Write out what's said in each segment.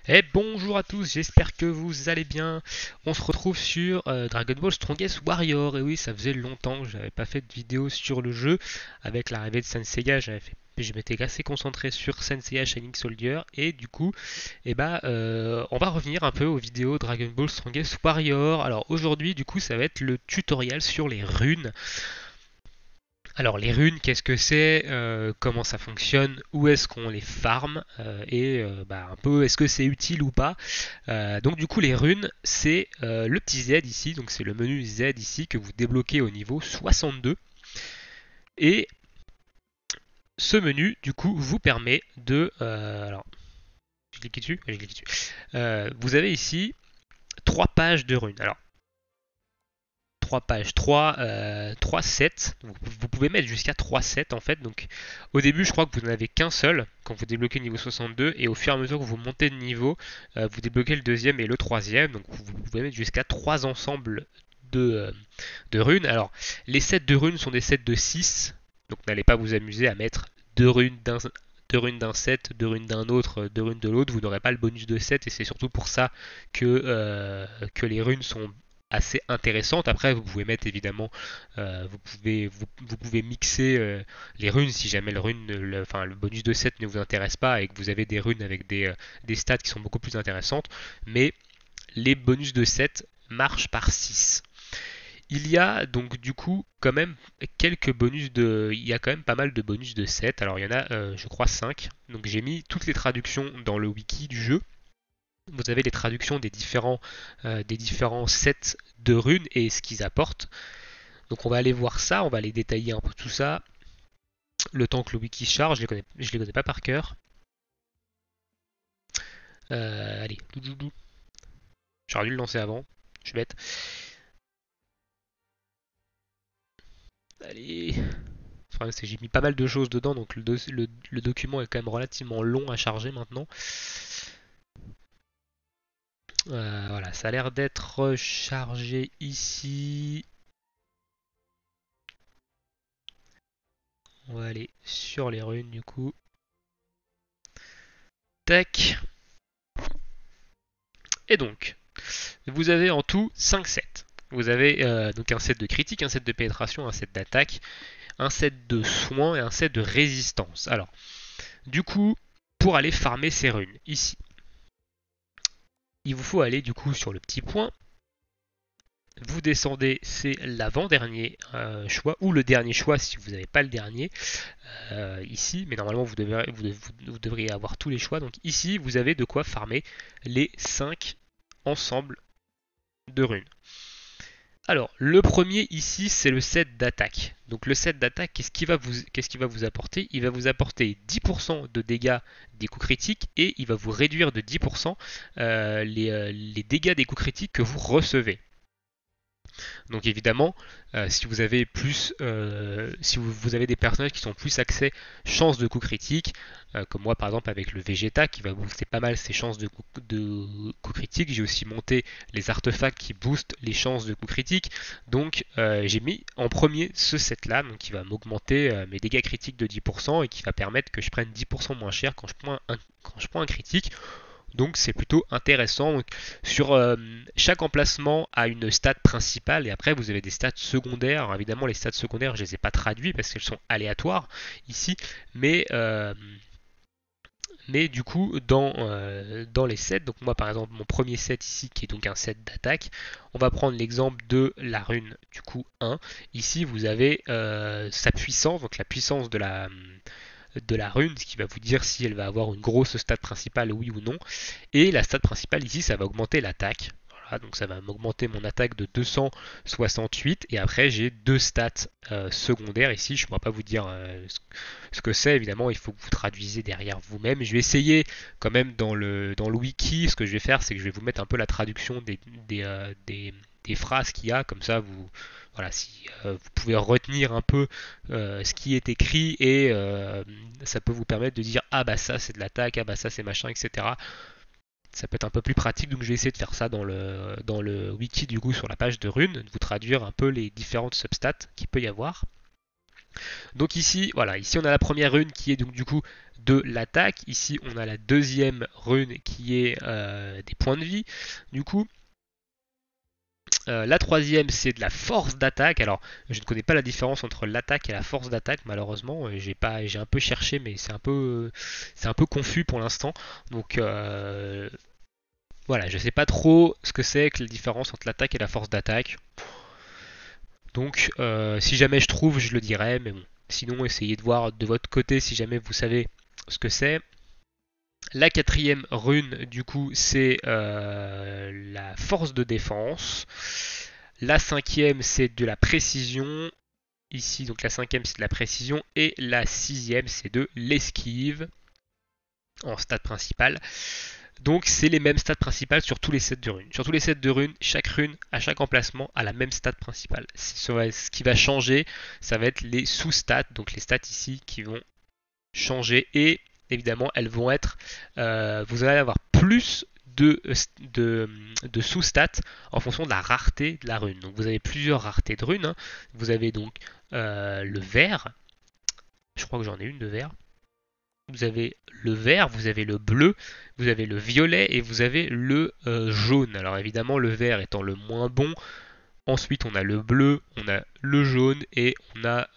Et bonjour à tous, j'espère que vous allez bien. On se retrouve sur Dragon Ball Strongest Warrior. Et oui, ça faisait longtemps que j'avais pas fait de vidéo sur le jeu. Avec l'arrivée de Senseiya, je m'étais assez concentré sur Senseiya Shining Soldier. Et du coup, on va revenir un peu aux vidéos Dragon Ball Strongest Warrior. Alors aujourd'hui, du coup, ça va être le tutoriel sur les runes. Alors les runes, qu'est-ce que c'est, comment ça fonctionne, où est-ce qu'on les farm un peu est-ce que c'est utile ou pas. Donc du coup les runes c'est le petit Z ici, donc c'est le menu Z ici que vous débloquez au niveau 62 et ce menu du coup vous permet de alors je clique dessus, je clique dessus. Vous avez ici trois pages de runes. Alors 3 pages, 3 sets. Vous pouvez mettre jusqu'à 3 sets en fait. Donc au début, je crois que vous n'en avez qu'un seul quand vous débloquez le niveau 62 et au fur et à mesure que vous montez de niveau, vous débloquez le deuxième et le troisième. Donc vous pouvez mettre jusqu'à 3 ensembles de runes. Alors les sets de runes sont des sets de 6. Donc n'allez pas vous amuser à mettre deux runes d'un set, deux runes d'un autre, deux runes de l'autre, vous n'aurez pas le bonus de set et c'est surtout pour ça que les runes sont assez intéressantes. Après, vous pouvez mettre évidemment, vous pouvez mixer les runes si jamais le bonus de set ne vous intéresse pas et que vous avez des runes avec des stats qui sont beaucoup plus intéressantes. Mais les bonus de set marchent par 6. Il y a donc du coup quand même quelques bonus de... Il y a quand même pas mal de bonus de 7. Alors il y en a je crois 5. Donc j'ai mis toutes les traductions dans le wiki du jeu. Vous avez les traductions des différents sets de runes et ce qu'ils apportent. Donc on va aller voir ça, on va aller détailler un peu tout ça. Le temps que le wiki charge, je les connais pas par cœur. Allez, j'aurais dû le lancer avant, je suis bête. Allez, le problème c'est que j'ai mis pas mal de choses dedans, donc le document est quand même relativement long à charger maintenant. Voilà, ça a l'air d'être chargé ici. On va aller sur les runes du coup. Tac. Et donc, vous avez en tout 5 sets. Vous avez donc un set de critique, un set de pénétration, un set d'attaque, un set de soins et un set de résistance. Alors, du coup, pour aller farmer ces runes, ici, il vous faut aller du coup sur le petit point. Vous descendez, c'est l'avant-dernier choix, ou le dernier choix si vous n'avez pas le dernier, ici, mais normalement vous devriez avoir tous les choix. Donc ici, vous avez de quoi farmer les 5 ensembles de runes. Alors, le premier ici, c'est le set d'attaque. Donc le set d'attaque, qu'est-ce qu'il va vous apporter? Il va vous apporter 10% de dégâts des coups critiques et il va vous réduire de 10% les dégâts des coups critiques que vous recevez. Donc évidemment, si vous avez des personnages qui sont plus axés chance de coup critique, comme moi par exemple avec le Vegeta qui va booster pas mal ses chances de coup critique, j'ai aussi monté les artefacts qui boostent les chances de coup critique. Donc j'ai mis en premier ce set là, donc qui va m'augmenter mes dégâts critiques de 10% et qui va permettre que je prenne 10% moins cher quand je prends un critique. Donc c'est plutôt intéressant. Donc, sur chaque emplacement a une stat principale et après vous avez des stats secondaires. Alors, évidemment les stats secondaires je les ai pas traduits parce qu'elles sont aléatoires ici, mais du coup dans les sets, donc moi par exemple mon premier set ici qui est donc un set d'attaque, on va prendre l'exemple de la rune du coup 1. Ici vous avez sa puissance, donc la puissance de la rune, ce qui va vous dire si elle va avoir une grosse stat principale, oui ou non. Et la stat principale ici, ça va augmenter l'attaque. Voilà, donc ça va m'augmenter mon attaque de 268 et après j'ai deux stats secondaires ici. Je ne pourrais pas vous dire ce que c'est, évidemment il faut que vous traduisez derrière vous-même. Je vais essayer quand même dans le wiki, ce que je vais faire c'est que je vais vous mettre un peu la traduction des phrases qu'il y a, comme ça voilà, si vous pouvez retenir un peu ce qui est écrit et ça peut vous permettre de dire ah bah ça c'est de l'attaque, ah bah ça c'est machin, etc. Ça peut être un peu plus pratique, donc je vais essayer de faire ça dans le wiki du coup sur la page de runes, de vous traduire un peu les différentes substats qu'il peut y avoir. Donc ici, voilà, ici on a la première rune qui est donc du coup de l'attaque. Ici on a la deuxième rune qui est des points de vie. Du coup, la troisième c'est de la force d'attaque. Alors je ne connais pas la différence entre l'attaque et la force d'attaque malheureusement. J'ai un peu cherché mais c'est un peu confus pour l'instant. Donc voilà, je sais pas trop ce que c'est que la différence entre l'attaque et la force d'attaque. Donc si jamais je trouve, je le dirai, mais bon. Sinon, essayez de voir de votre côté si jamais vous savez ce que c'est. La quatrième rune, du coup, c'est la force de défense. La cinquième, c'est de la précision. Ici, donc la cinquième, c'est de la précision. Et la sixième, c'est de l'esquive en stade principal. Donc c'est les mêmes stats principales sur tous les sets de runes. Sur tous les sets de runes, chaque rune à chaque emplacement a la même stat principale. Ce qui va changer, ça va être les sous-stats, donc les stats ici qui vont changer et évidemment elles vont être, vous allez avoir plus de sous-stats en fonction de la rareté de la rune. Donc vous avez plusieurs raretés de runes. Hein. Vous avez donc le vert, je crois que j'en ai une de vert. Vous avez le vert, vous avez le bleu, vous avez le violet et vous avez le jaune. Alors évidemment le vert étant le moins bon. Ensuite on a le bleu, on a le jaune et on a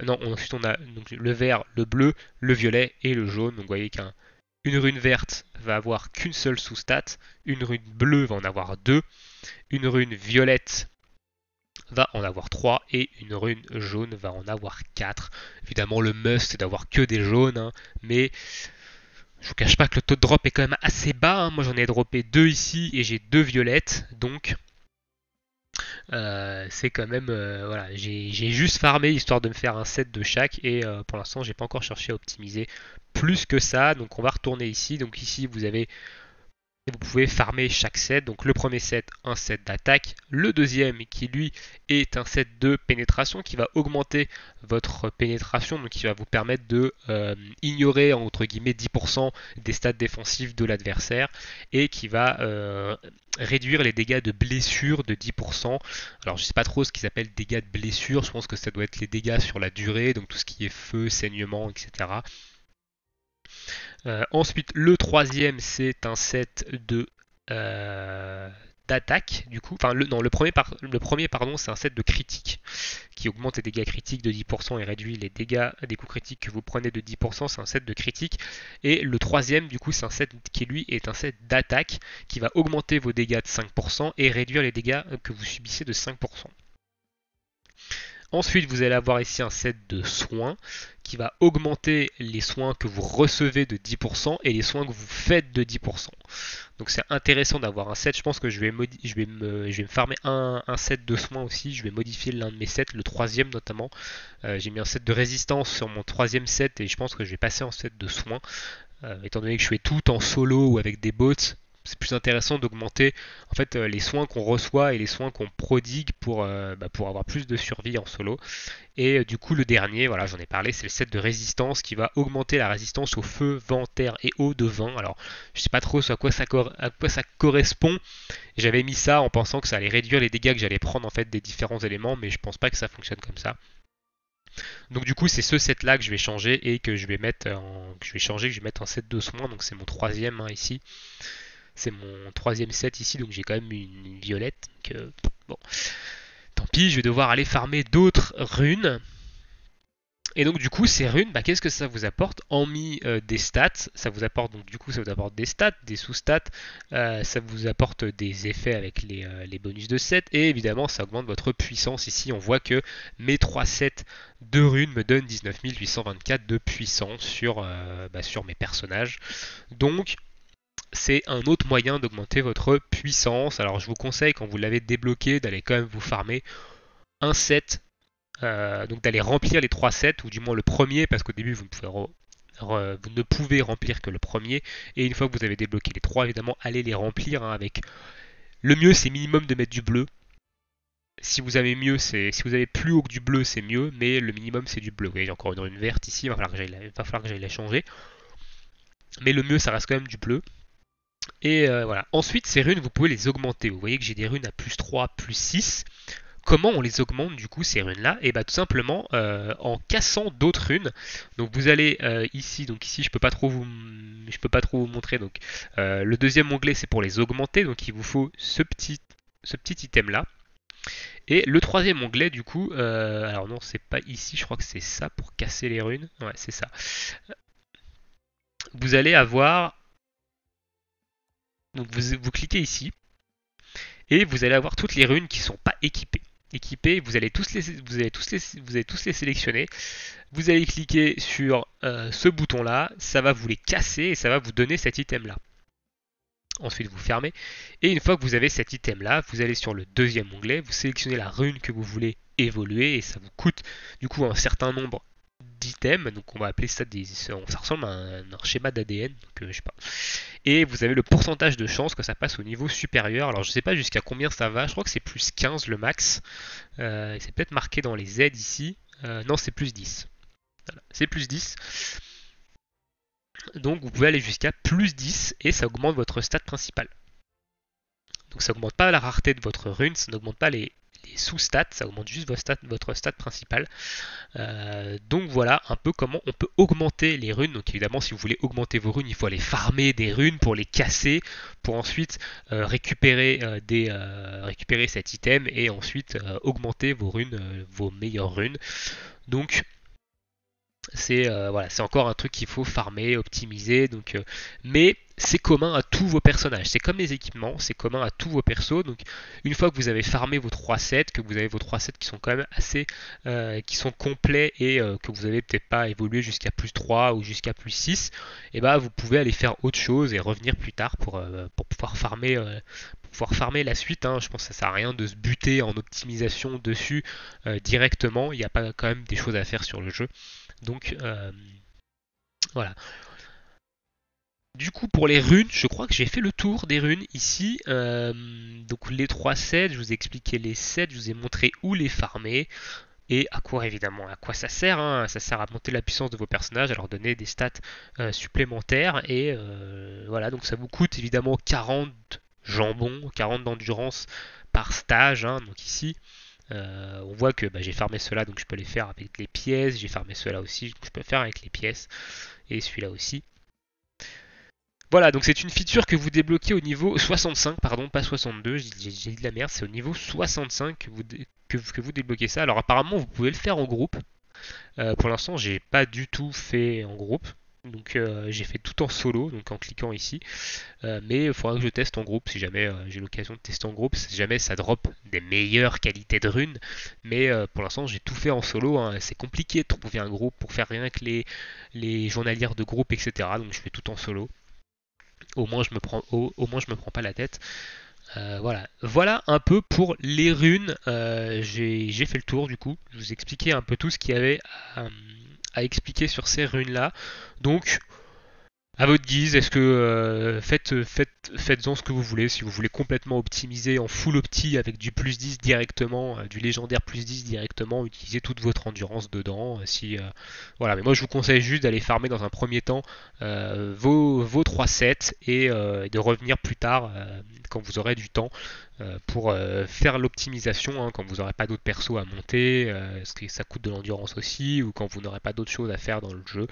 non ensuite on a donc, le vert, le bleu, le violet et le jaune. Donc vous voyez qu'une rune verte va avoir qu'une seule sous-stat, une rune bleue va en avoir deux, une rune violette va en avoir 3 et une rune jaune va en avoir 4. Évidemment, le must c'est d'avoir que des jaunes, hein, mais je vous cache pas que le taux de drop est quand même assez bas. Hein. Moi j'en ai droppé 2 ici et j'ai 2 violettes, donc c'est quand même voilà, j'ai juste farmé histoire de me faire un set de chaque et pour l'instant j'ai pas encore cherché à optimiser plus que ça. Donc on va retourner ici. Donc ici vous avez vous pouvez farmer chaque set. Donc le premier set, un set d'attaque. Le deuxième qui lui est un set de pénétration qui va augmenter votre pénétration. Donc qui va vous permettre de ignorer entre guillemets 10% des stats défensifs de l'adversaire. Et qui va réduire les dégâts de blessure de 10%. Alors je sais pas trop ce qu'ils appellent dégâts de blessure. Je pense que ça doit être les dégâts sur la durée. Donc tout ce qui est feu, saignement, etc. Ensuite, le troisième, c'est un set de d'attaque du coup. Enfin, non, le premier pardon, c'est un set de critique qui augmente les dégâts critiques de 10% et réduit les dégâts des coups critiques que vous prenez de 10%. C'est un set de critique. Et le troisième, du coup, c'est un set qui lui est un set d'attaque qui va augmenter vos dégâts de 5% et réduire les dégâts que vous subissez de 5%. Ensuite, vous allez avoir ici un set de soins qui va augmenter les soins que vous recevez de 10% et les soins que vous faites de 10%. Donc c'est intéressant d'avoir un set. Je pense que je vais me farmer un set de soins aussi. Je vais modifier l'un de mes sets, le troisième notamment. J'ai mis un set de résistance sur mon troisième set et je pense que je vais passer en set de soins. Étant donné que je fais tout en solo ou avec des bots, c'est plus intéressant d'augmenter en fait les soins qu'on reçoit et les soins qu'on prodigue pour avoir plus de survie en solo. Et du coup le dernier, voilà j'en ai parlé, c'est le set de résistance qui va augmenter la résistance au feu, vent, terre et eau de 20. Alors je sais pas trop à quoi ça correspond. J'avais mis ça en pensant que ça allait réduire les dégâts que j'allais prendre en fait des différents éléments, mais je pense pas que ça fonctionne comme ça. Donc du coup c'est ce set là que je vais changer et que je vais mettre en set de soins. Donc c'est mon troisième hein, ici. C'est mon troisième set ici, donc j'ai quand même une violette. Donc, bon, tant pis, je vais devoir aller farmer d'autres runes. Et donc du coup ces runes, qu'est-ce que ça vous apporte? Hormis des stats, ça vous apporte donc du coup ça vous apporte des stats, des sous-stats, ça vous apporte des effets avec les bonus de set et évidemment ça augmente votre puissance. Ici on voit que mes 3 sets de runes me donnent 19 824 de puissance sur mes personnages. Donc c'est un autre moyen d'augmenter votre puissance. Alors je vous conseille quand vous l'avez débloqué d'aller quand même vous farmer un set, donc d'aller remplir les 3 sets, ou du moins le premier, parce qu'au début vous ne pouvez remplir que le premier, et une fois que vous avez débloqué les 3, évidemment allez les remplir hein, avec... Le mieux c'est minimum de mettre du bleu. Si vous avez plus haut que du bleu c'est mieux, mais le minimum c'est du bleu. Vous voyez j'ai encore une rune verte ici, il va falloir que j'aille la changer. Mais le mieux ça reste quand même du bleu. Et voilà. Ensuite, ces runes, vous pouvez les augmenter. Vous voyez que j'ai des runes à plus 3, plus 6. comment on les augmente du coup ces runes là? Et bah tout simplement en cassant d'autres runes. Donc vous allez ici, donc ici je peux pas trop vous montrer. Donc le deuxième onglet c'est pour les augmenter, donc il vous faut ce petit item là. Et le troisième onglet du coup, alors non c'est pas ici, je crois que c'est ça pour casser les runes. Ouais c'est ça. Vous allez avoir, donc vous cliquez ici et vous allez avoir toutes les runes qui sont pas équipées. Équipées, vous allez tous les sélectionner. Vous allez cliquer sur ce bouton là, ça va vous les casser et ça va vous donner cet item là. Ensuite vous fermez et une fois que vous avez cet item là, vous allez sur le deuxième onglet, vous sélectionnez la rune que vous voulez évoluer et ça vous coûte du coup un certain nombre d'items, donc on va appeler ça ça ressemble à un schéma d'ADN, donc je sais pas. Et vous avez le pourcentage de chance que ça passe au niveau supérieur. Alors je sais pas jusqu'à combien ça va, je crois que c'est plus 15 le max. C'est peut-être marqué dans les aides ici. Non, c'est plus 10. Voilà, c'est plus 10. Donc vous pouvez aller jusqu'à plus 10 et ça augmente votre stat principal. Donc ça augmente pas la rareté de votre rune, ça n'augmente pas les sous-stats, ça augmente juste votre stat principal. Donc voilà un peu comment on peut augmenter les runes. Donc évidemment si vous voulez augmenter vos runes, il faut aller farmer des runes pour les casser, pour ensuite récupérer cet item et ensuite augmenter vos runes, vos meilleures runes. Donc c'est voilà, c'est encore un truc qu'il faut farmer, optimiser. Donc, mais c'est commun à tous vos personnages. C'est comme les équipements, c'est commun à tous vos persos. Donc une fois que vous avez farmé vos 3 sets, que vous avez vos 3 sets qui sont quand même assez qui sont complets et que vous avez peut-être pas évolué jusqu'à plus 3 ou jusqu'à plus 6, et bah vous pouvez aller faire autre chose et revenir plus tard pour pouvoir farmer la suite. Hein. Je pense que ça sert à rien de se buter en optimisation dessus directement. Il n'y a pas quand même des choses à faire sur le jeu. Donc voilà. Du coup pour les runes, je crois que j'ai fait le tour des runes ici. Donc les 3 sets, je vous ai expliqué les sets, je vous ai montré où les farmer. Et à quoi évidemment, à quoi ça sert, hein. Ça sert à monter la puissance de vos personnages, à leur donner des stats supplémentaires. Et voilà, donc ça vous coûte évidemment 40 jambons, 40 d'endurance par stage. Hein. Donc ici, on voit que j'ai farmé cela, donc je peux les faire avec les pièces. J'ai farmé cela aussi, donc je peux le faire avec les pièces. Et celui-là aussi. Voilà, donc c'est une feature que vous débloquez au niveau 65, pardon, pas 62, j'ai dit de la merde, c'est au niveau 65 que vous débloquez ça. Alors apparemment, vous pouvez le faire en groupe. Pour l'instant, j'ai pas du tout fait en groupe. Donc j'ai fait tout en solo, donc en cliquant ici. Mais il faudra que je teste en groupe si jamais j'ai l'occasion de tester en groupe, si jamais ça drop des meilleures qualités de runes. Mais pour l'instant j'ai tout fait en solo, hein. C'est compliqué de trouver un groupe pour faire rien que les journalières de groupe, etc. Donc je fais tout en solo. Au moins je me prends pas la tête. Voilà un peu pour les runes. J'ai fait le tour du coup. Je vous ai expliqué un peu tout ce qu'il y avait à expliquer sur ces runes là. Donc à votre guise, est-ce que faites-en ce que vous voulez. Si vous voulez complètement optimiser en full opti avec du plus 10 directement, du légendaire plus 10 directement, utilisez toute votre endurance dedans. Voilà, mais moi je vous conseille juste d'aller farmer dans un premier temps vos 3 sets et de revenir plus tard quand vous aurez du temps pour faire l'optimisation, hein, quand vous n'aurez pas d'autres persos à monter, parce que ça coûte de l'endurance aussi, ou quand vous n'aurez pas d'autres choses à faire dans le jeu.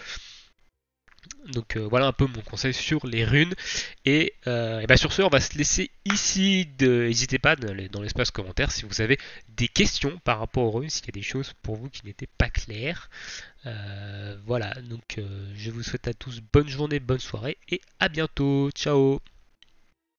Donc voilà un peu mon conseil sur les runes. Et sur ce, on va se laisser ici. N'hésitez pas dans l'espace commentaire si vous avez des questions par rapport aux runes, s'il y a des choses pour vous qui n'étaient pas claires. Voilà, donc je vous souhaite à tous bonne journée, bonne soirée et à bientôt. Ciao.